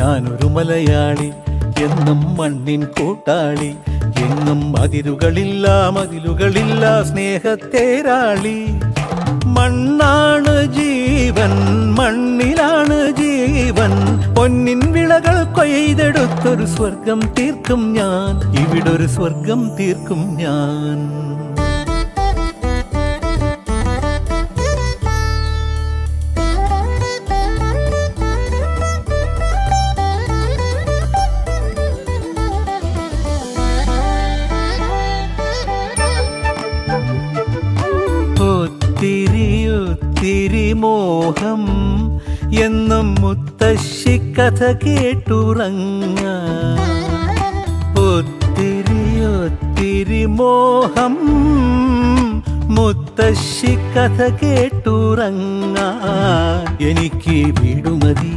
ഞാനൊരു മലയാളി, എന്നും മണ്ണിൻ കൂട്ടാളി, എങ്ങും മതിലുകളില്ല സ്നേഹത്തേരാളി. മണ്ണാണ് ജീവൻ, മണ്ണിലാണ് ജീവൻ, പൊന്നിൻ വിളകൾ കൊയ്തെടുത്തൊരു സ്വർഗം തീർക്കും ഞാൻ, ഇവിടൊരു സ്വർഗം തീർക്കും ഞാൻ. ഒത്തിരി മോഹം എന്നും മുത്തശ്ശി കഥ കേട്ടുറങ്ങ. ഒത്തിരി മോഹം മുത്തശ്ശി കഥ കേട്ടുറങ്ങ. എനിക്ക് വീടുമതി,